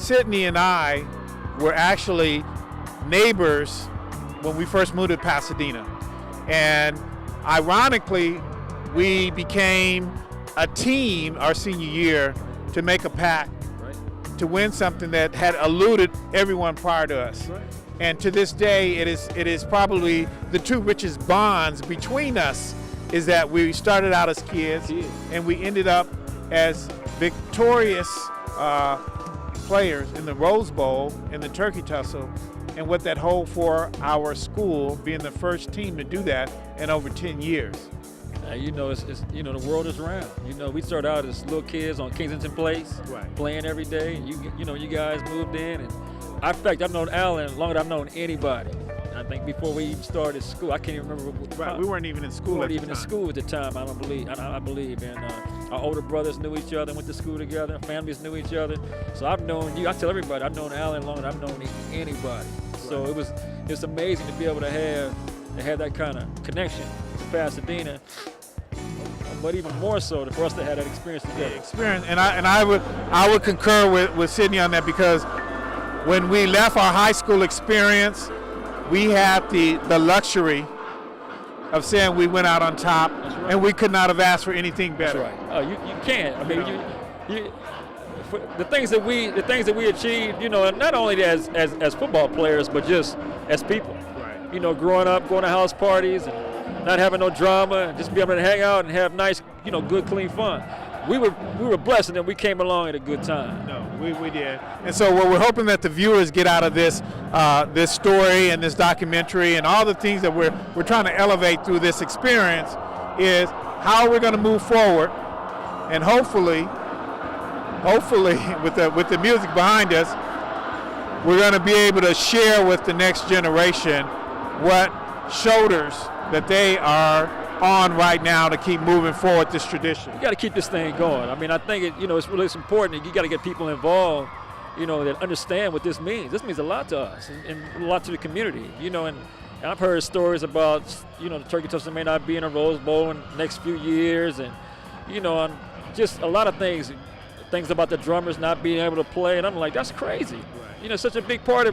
Sydney and I were actually neighbors when we first moved to Pasadena. And ironically, we became a team our senior year to make a pact to win something that had eluded everyone prior to us. Right. And to this day, it is probably the two richest bonds between us is that we started out as kids and we ended up as victorious players in the Rose Bowl and the Turkey Tussel, and what that hold for our school, being the first team to do that in over 10 years. You know, it's the world is round. You know, we started out as little kids on Kensington Place, playing every day. And you guys moved in, and in fact, I've known Alan longer than I've known anybody. I think before we even started school, I can't even remember. Right, we weren't even in school. We weren't even in school at the time. I believe, and our older brothers knew each other, went to school together. Families knew each other. So I've known you. I tell everybody, I've known Alan longer than I've known anybody. So it's amazing to be able to have that kind of connection to Pasadena. But even more so for us to have that experience together. And I would concur with Sydney on that, because when we left our high school experience, we had the luxury of saying we went out on top, and we could not have asked for anything better. That's right. Oh, you can't. I mean, the things that we achieved, you know, not only as football players, but just as people. Right. You know, growing up, going to house parties, and not having no drama, and just be able to hang out and have nice, you know, good, clean fun. We were blessed, and then we came along at a good time. No, we did. And so what we're hoping that the viewers get out of this this story and this documentary and all the things that we're trying to elevate through this experience is how we're going to move forward, and hopefully with the music behind us, we're going to be able to share with the next generation what shoulders that they are on right now to keep moving forward this tradition. You got to keep this thing going. I mean, I think it's important. You got to get people involved, you know, that understand what this means. This means a lot to us and a lot to the community, you know. And I've heard stories about, you know, the Turkey Tussle may not be in a Rose Bowl in the next few years, and you know, and just a lot of things about the drummers not being able to play, and I'm like, that's crazy. Right. You know, such a big part.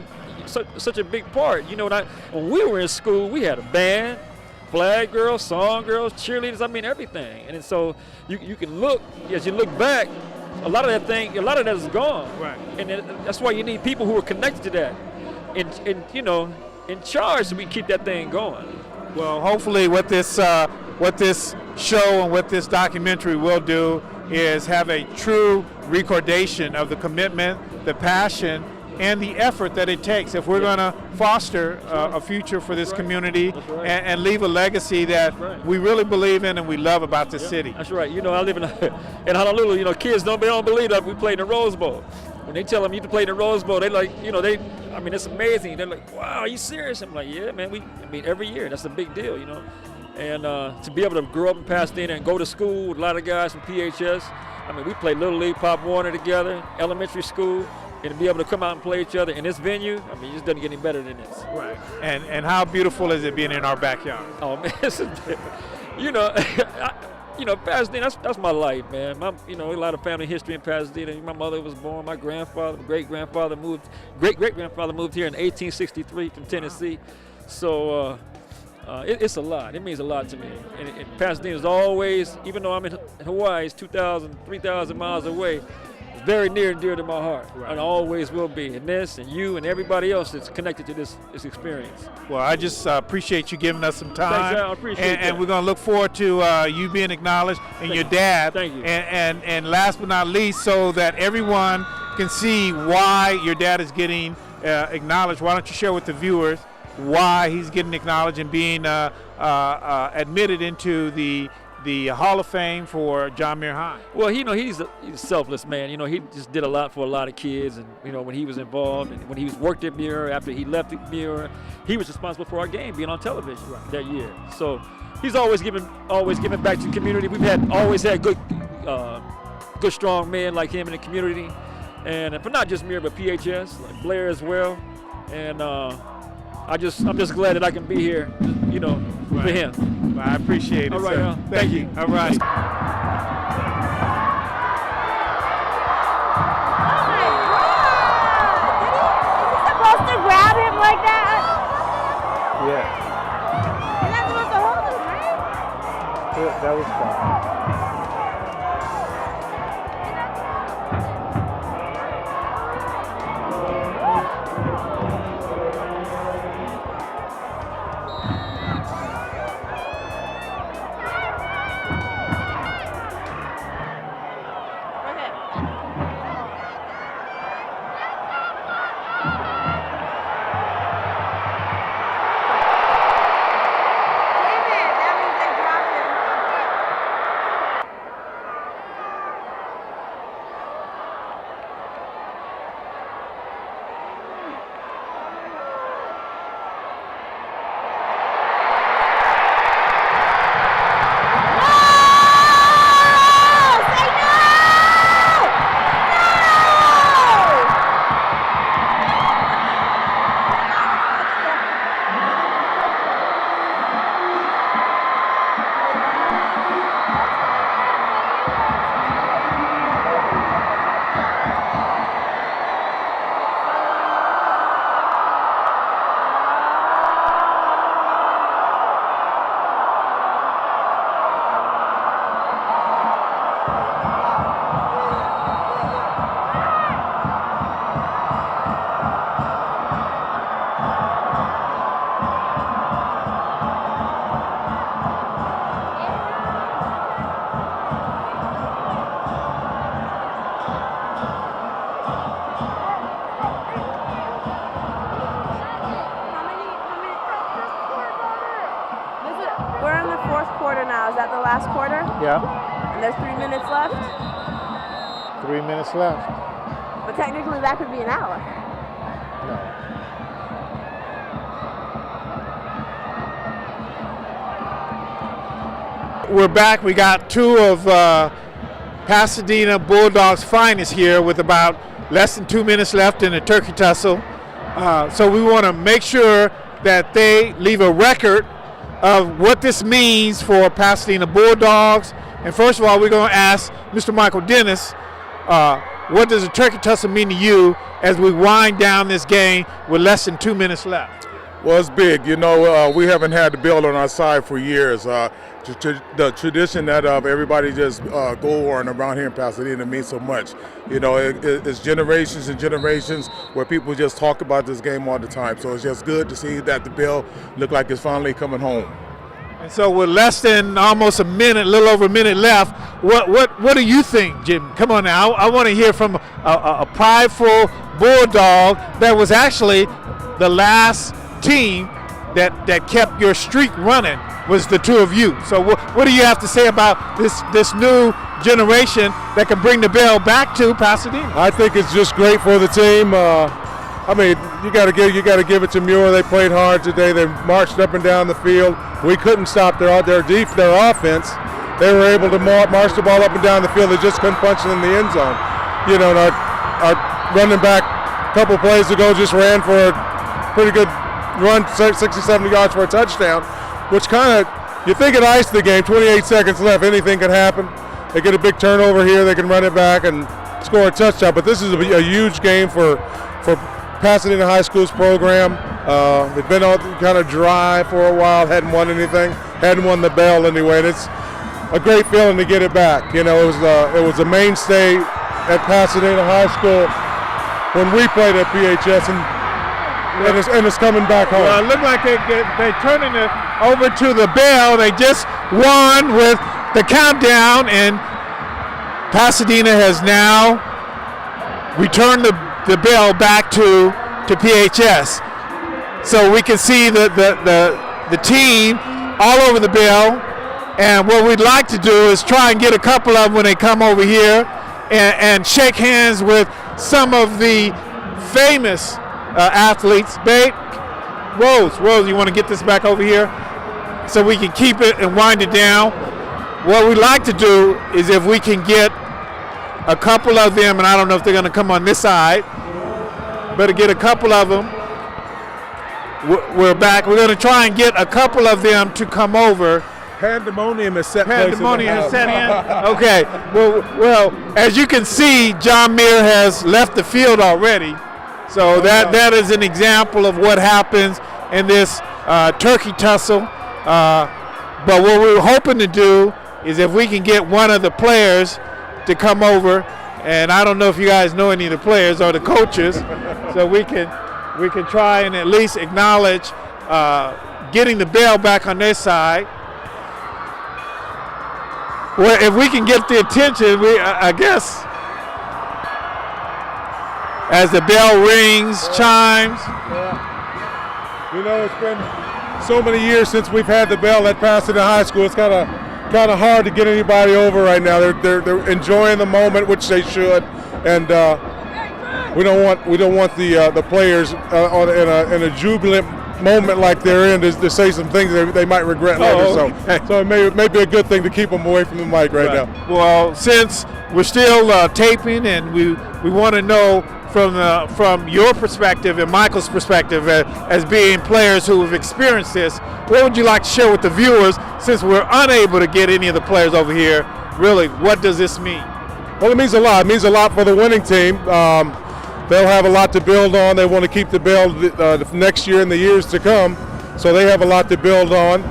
You know, when we were in school, we had a band, flag girls, song girls, cheerleaders, I mean everything. And so you can look, as you look back, a lot of that is gone. Right. And that's why you need people who are connected to that and you know, in charge so we keep that thing going. Well, hopefully what this show and what this documentary will do is have a true recordation of the commitment, the passion, and the effort that it takes if we're going to foster a future for this community and leave a legacy that we really believe in and we love about this city. That's right. You know, I live in Honolulu. You know, kids don't believe that we played in the Rose Bowl. When they tell them you can play in the Rose Bowl, they like, you know, I mean, it's amazing. They're like, wow, are you serious? I'm like, yeah, man. Every year, that's a big deal, you know. And to be able to grow up in Pasadena and go to school with a lot of guys from PHS. I mean, we played Little League, Pop Warner together, elementary school. And to be able to come out and play each other in this venue, I mean, it just doesn't get any better than this. Right. And how beautiful is it being in our backyard? Oh man, you know, Pasadena. That's my life, man. You know, a lot of family history in Pasadena. My mother was born. My grandfather, great great grandfather moved here in 1863 from Tennessee. So it's a lot. It means a lot to me. And Pasadena is always, even though I'm in Hawaii, it's 2,000, 3,000 miles away. Very near and dear to my heart, and always will be. And this, and you, and everybody else that's connected to this experience. Well, I just appreciate you giving us some time. Thanks, Al. I appreciate that. And we're going to look forward to you being acknowledged and your dad. Thank you. And last but not least, so that everyone can see why your dad is getting acknowledged, why don't you share with the viewers why he's getting acknowledged and being admitted into the Hall of Fame for John Muir High? Well, you know, he's a selfless man. You know, he just did a lot for a lot of kids, and you know, when he was involved and when he was worked at Muir, after he left at Muir, he was responsible for our game being on television that year. So he's always given back to the community. We've always had good strong men like him in the community, and but not just Muir, but PHS, like Blair as well. And I'm just glad that I can be here, you know, for him. I appreciate it. All right, sir. Thank you. All right. That was fun. We're in the fourth quarter now. Is that the last quarter? Yeah. And there's 3 minutes left? 3 minutes left. But technically that could be an hour. No. We're back. We got two of Pasadena Bulldogs' finest here with about less than 2 minutes left in the Turkey Tussle. So we want to make sure that they leave a record of what this means for Pasadena Bulldogs. And first of all, we're going to ask Mr. Michael Dennis, what does the Turkey Tussle mean to you as we wind down this game with less than 2 minutes left? Well, it's big. You know, we haven't had the bell on our side for years. The tradition that everybody just go on around here in Pasadena means so much. You know, it's generations and generations where people just talk about this game all the time. So it's just good to see that the bell look like it's finally coming home. And so with less than almost a minute, a little over a minute left, what do you think, Jim? Come on now. I want to hear from a prideful Bulldog that was actually the last team that kept your streak running was the two of you. So what do you have to say about this new generation that can bring the bell back to Pasadena? I think it's just great for the team. I mean, you got to give it to Muir. They played hard today. They marched up and down the field. We couldn't stop their offense. They were able to march the ball up and down the field. They just couldn't punch it in the end zone. You know, and our running back a couple plays ago just ran for a pretty good run, 60, 70 yards for a touchdown, which kind of, you think it iced the game. 28 seconds left. Anything could happen. They get a big turnover here. They can run it back and score a touchdown. But this is a huge game for Pasadena High School's program. They've been kind of dry for a while, hadn't won anything, hadn't won the bell anyway. And it's a great feeling to get it back. You know, it was a mainstay at Pasadena High School when we played at PHS, and it's coming back home. Well, it looked like they're turning it over to the bell. They just won with the countdown, and Pasadena has now returned the bell back to PHS. So we can see the team all over the bell, and what we'd like to do is try and get a couple of them when they come over here and shake hands with some of the famous athletes. Babe, Rose, you want to get this back over here so we can keep it and wind it down? What we'd like to do is if we can get a couple of them, and I don't know if they're going to come on this side, but to get a couple of them, we're back. We're going to try and get a couple of them to come over. Pandemonium is set. Pandemonium is set in. Okay. Well, as you can see, John Muir has left the field already. So that is an example of what happens in this Turkey Tussle. But what we're hoping to do is if we can get one of the players to come over, and I don't know if you guys know any of the players or the coaches, so we can try and at least acknowledge getting the bell back on their side. Well, if we can get the attention, I guess, as the bell rings, chimes. Yeah. You know, it's been so many years since we've had the bell at Pasadena High School. It's kind of hard to get anybody over right now. They're enjoying the moment, which they should, and we don't want the players in a jubilant moment like they're in to say some things they might regret later. Okay. So it may be a good thing to keep them away from the mic right now. Well, since we're still taping, and we want to know from your perspective and Michael's perspective as being players who have experienced this, what would you like to share with the viewers, since we're unable to get any of the players over here? Really, what does this mean? Well, it means a lot. It means a lot for the winning team. They'll have a lot to build on. They want to keep the bell next year and the years to come, so they have a lot to build on.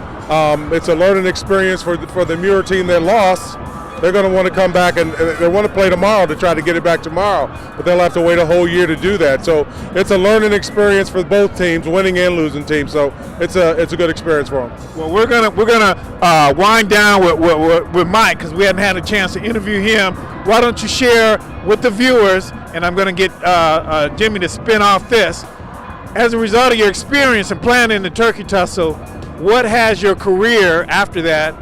It's a learning experience for the Muir team that lost. They're going to want to come back and they want to play tomorrow to try to get it back tomorrow, but they'll have to wait a whole year to do that. So it's a learning experience for both teams, winning and losing teams. So it's a good experience for them. Well, we're gonna wind down with Mike, because we hadn't had a chance to interview him. Why don't you share with the viewers, and I'm going to get Jimmy to spin off this. As a result of your experience in playing in the Turkey Tussle, what has your career after that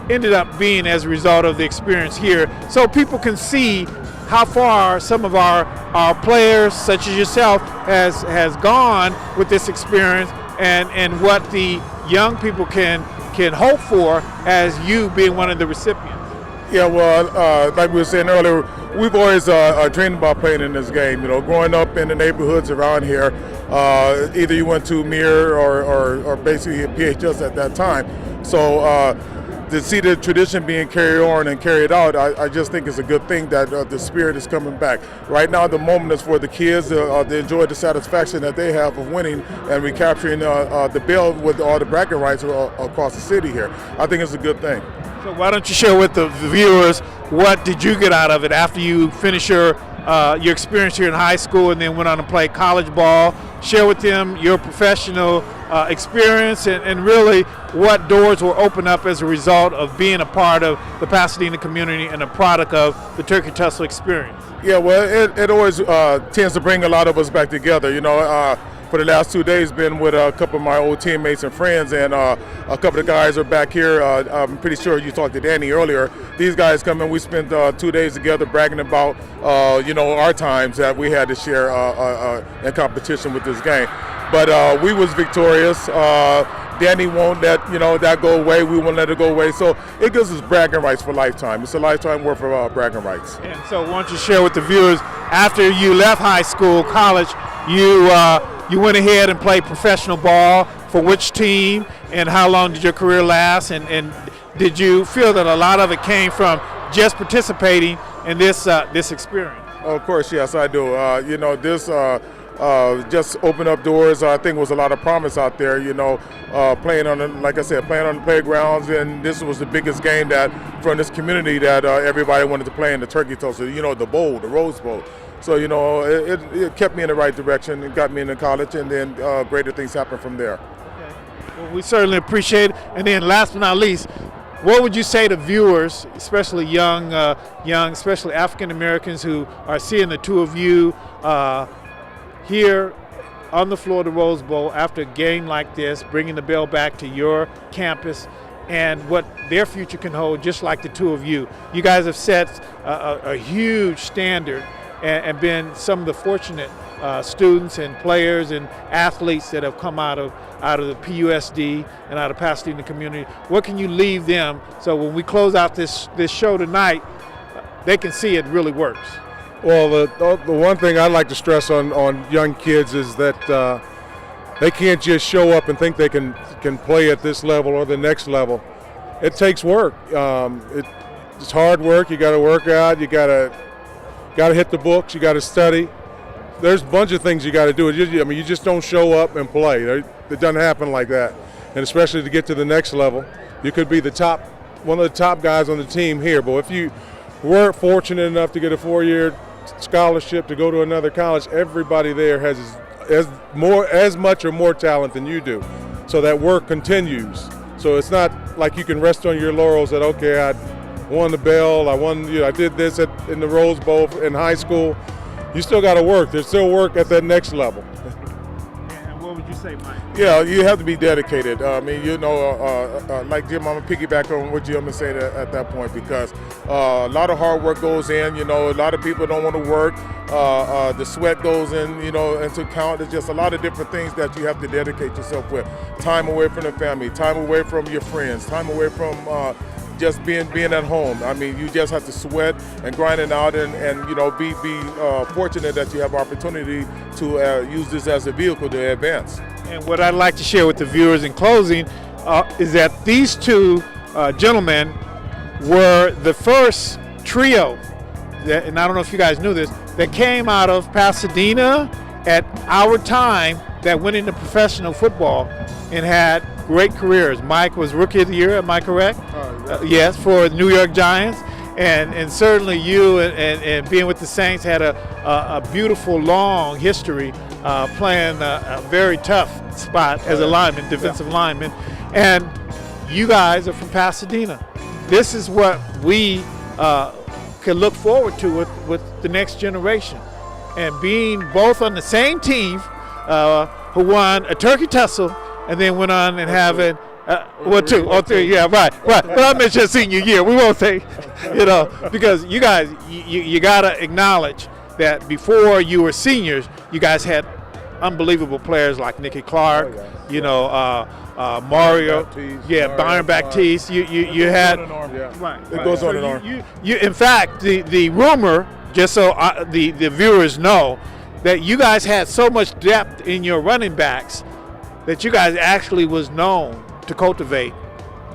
ended up being as a result of the experience here, so people can see how far some of our players, such as yourself, has gone with this experience, and what the young people can hope for as you being one of the recipients? Yeah, well, like we were saying earlier, we've always dreamed about playing in this game. You know, growing up in the neighborhoods around here, either you went to Muir or basically PHS at that time. So to see the tradition being carried on and carried out, I just think it's a good thing that the spirit is coming back. Right now, the moment is for the kids to enjoy the satisfaction that they have of winning and recapturing the bell with all the bragging rights across the city here. I think it's a good thing. So why don't you share with the viewers, what did you get out of it after you finished your experience here in high school and then went on to play college ball? Share with them your professional experience and really what doors were opened up as a result of being a part of the Pasadena community and a product of the Turkey Tussle experience. Yeah, well, it always tends to bring a lot of us back together. You know, for the last 2 days, been with a couple of my old teammates and friends, and a couple of guys are back here. I'm pretty sure you talked to Danny earlier. These guys come in. We spent 2 days together bragging about our times that we had to share in competition with this game. But we was victorious. Danny won't let that go away. We won't let it go away. So it gives us bragging rights for lifetime. It's a lifetime worth of bragging rights. And so why don't you share with the viewers, after you left high school, college, you went ahead and played professional ball. For which team, and how long did your career last? And did you feel that a lot of it came from just participating in this experience? Of course, yes, I do. This just opened up doors. I think was a lot of promise out there. Playing on the playgrounds, and this was the biggest game that from this community that everybody wanted to play in, the Turkey Tussle. The bowl, the Rose Bowl. So it kept me in the right direction. It got me into college, and then greater things happened from there. Okay. Well, we certainly appreciate it. And then, last but not least, what would you say to viewers, especially young, especially African Americans who are seeing the two of you here on the floor of the Rose Bowl after a game like this, bringing the bell back to your campus, and what their future can hold, just like the two of you? You guys have set a huge standard and been some of the fortunate students and players and athletes that have come out of the PUSD and out of Pasadena community. What can you leave them so when we close out this show tonight, they can see it really works? Well, the one thing I'd like to stress on young kids is that they can't just show up and think they can play at this level or the next level. It takes work. It's hard work. You got to work out. You got to hit the books. You got to study. There's a bunch of things you got to do. You just don't show up and play. It doesn't happen like that. And especially to get to the next level, you could be the top one of the top guys on the team here. But if you weren't fortunate enough to get a 4-year scholarship to go to another college, everybody there has as much or more talent than you do. So that work continues. So it's not like you can rest on your laurels that, okay, I won the bell, I did this in the Rose Bowl in high school. You still got to work. There's still work at that next level. And what would you say, Mike? Yeah, you have to be dedicated. I mean, like Jim, I'm going to piggyback on what Jim said at that point, because a lot of hard work goes in. A lot of people don't want to work. The sweat goes in, into count. There's just a lot of different things that you have to dedicate yourself with. Time away from the family, time away from your friends, time away from just being at home. I mean, you just have to sweat and grind it out, and be fortunate that you have opportunity to use this as a vehicle to advance. And what I'd like to share with the viewers in closing is that these two gentlemen were the first trio, and I don't know if you guys knew this, that came out of Pasadena at our time that went into professional football and had great careers. Mike was Rookie of the Year, am I correct? Yes, for the New York Giants. And certainly you and being with the Saints had a beautiful, long history playing a very tough spot as a lineman, defensive lineman. And you guys are from Pasadena. This is what we can look forward to with the next generation. And being both on the same team who won a Turkey Tussle and then went on and having two or three, yeah, right. But I mentioned senior year. We won't say, because you guys, you gotta acknowledge that before you were seniors, you guys had unbelievable players like Nicky Clark, Mario, Byron Baptiste. You had, right. It goes on and on. You, in fact, the rumor, just so the viewers know, that you guys had so much depth in your running backs that you guys actually was known to cultivate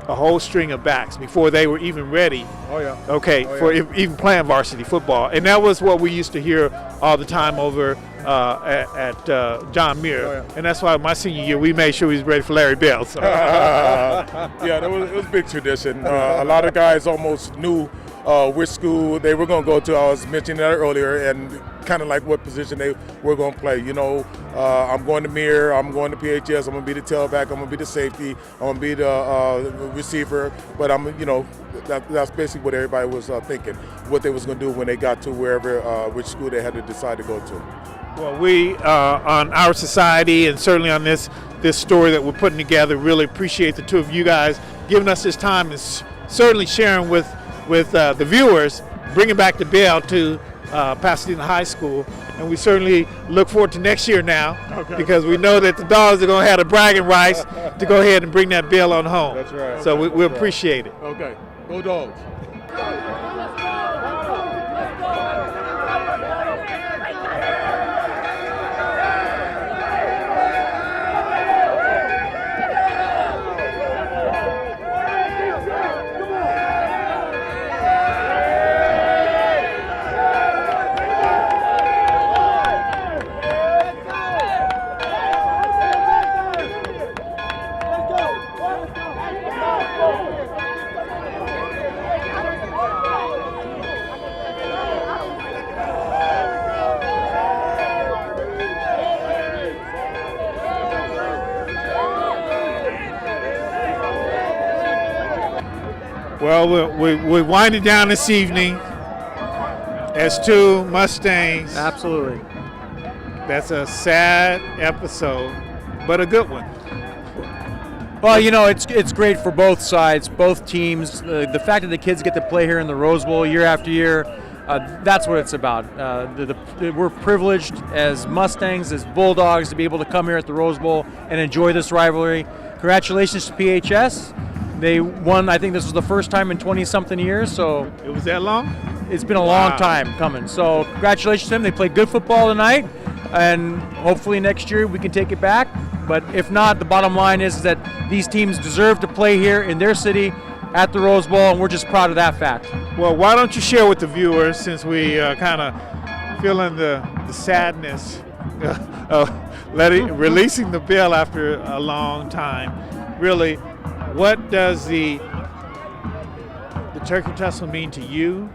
a whole string of backs before they were even ready. For even playing varsity football. And that was what we used to hear all the time over at John Muir. And that's why my senior year we made sure we was ready for Larry Bell. So. It was a big tradition. A lot of guys almost knew which school they were going to go to. I was mentioning that earlier, and kind of like what position they were going to play. I'm going to Muir, I'm going to PHS, I'm going to be the tailback, I'm going to be the safety, I'm going to be the receiver. But that's basically what everybody was thinking, what they was going to do when they got to which school they had to decide to go to. Well, we on our society and certainly on this story that we're putting together really appreciate the two of you guys giving us this time and certainly sharing with the viewers, bringing back the bell to Pasadena High School. And we certainly look forward to next year now, because we know that the Dogs are going to have the bragging rights to go ahead and bring that bell on home. That's right. So we appreciate it. Okay, go Dogs. Well, we're winding down this evening as two Mustangs. Absolutely. That's a sad episode, but a good one. Well, it's great for both sides, both teams. The fact that the kids get to play here in the Rose Bowl year after year, that's what it's about. We're privileged as Mustangs, as Bulldogs, to be able to come here at the Rose Bowl and enjoy this rivalry. Congratulations to PHS. They won, I think this was the first time in 20-something years. So It was that long? It's been a long time coming. So congratulations to them. They played good football tonight, and hopefully next year we can take it back. But if not, the bottom line is that these teams deserve to play here in their city at the Rose Bowl, and we're just proud of that fact. Well, why don't you share with the viewers, since we kind of feeling the sadness of releasing the bell after a long time, really, what does the Turkey Tussle mean to you,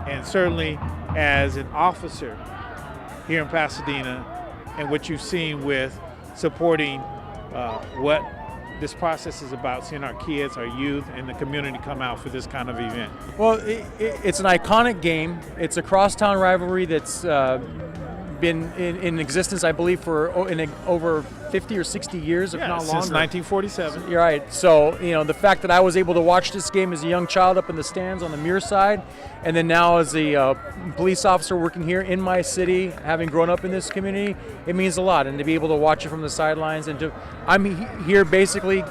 and certainly as an officer here in Pasadena, and what you've seen with supporting what this process is about, seeing our kids, our youth, and the community come out for this kind of event? Well, it's an iconic game. It's a crosstown rivalry that's been in existence, I believe, for over 50 or 60 years, if not longer. Since 1947. You're right. So, the fact that I was able to watch this game as a young child up in the stands on the Muir side, and then now as a police officer working here in my city, having grown up in this community, it means a lot. And to be able to watch it from the sidelines, and I'm here basically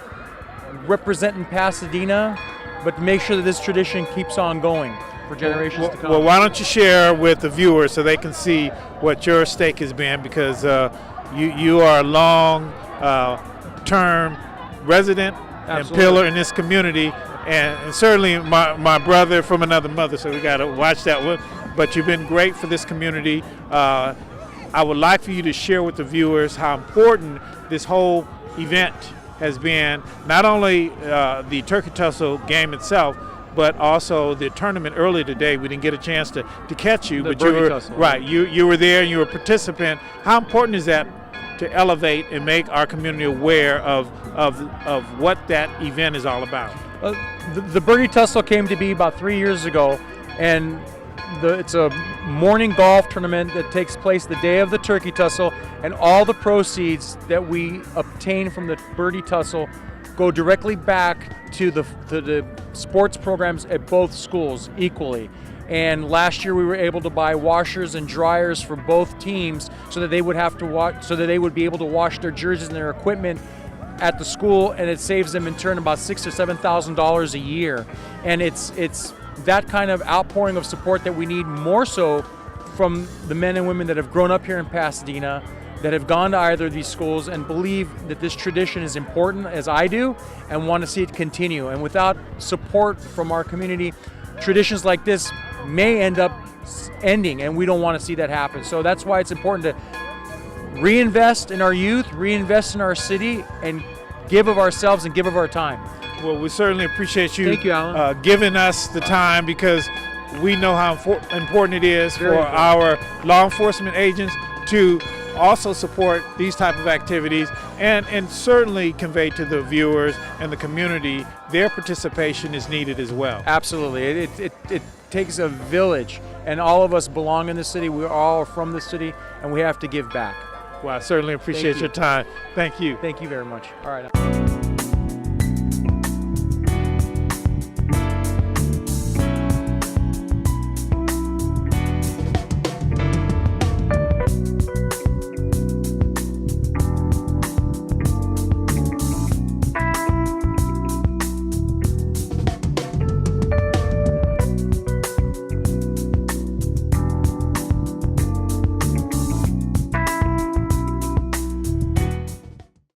representing Pasadena, but to make sure that this tradition keeps on going for generations to come. Well, why don't you share with the viewers so they can see what your stake has been, because you are a long-term resident and pillar in this community, and certainly my brother from another mother, so we got to watch that one. But you've been great for this community. I would like for you to share with the viewers how important this whole event has been, not only the Turkey Tussle game itself, but also the tournament earlier today. We didn't get a chance to catch you, but you were Tussle, right. You were there and you were a participant. How important is that to elevate and make our community aware of what that event is all about? The Birdie Tussle came to be about 3 years ago, and it's a morning golf tournament that takes place the day of the Turkey Tussle, and all the proceeds that we obtain from the Birdie Tussle go directly back to the sports programs at both schools equally. And last year we were able to buy washers and dryers for both teams so that they would be able to wash their jerseys and their equipment at the school, and it saves them in turn about $6,000 to $7,000 a year. And it's that kind of outpouring of support that we need, more so from the men and women that have grown up here in Pasadena, that have gone to either of these schools and believe that this tradition is important, as I do, and want to see it continue. And without support from our community, traditions like this may end up ending, and we don't want to see that happen. So that's why it's important to reinvest in our youth, reinvest in our city, and give of ourselves and give of our time. Well, we certainly appreciate you, Thank you, Alan. Giving us the time, because we know how important it is for our law enforcement agents to also support these type of activities, and certainly convey to the viewers and the community their participation is needed as well. Absolutely. It takes a village, and all of us belong in the city. We are all from the city, and we have to give back. Well, I certainly appreciate your time. Thank you. Thank you very much. All right.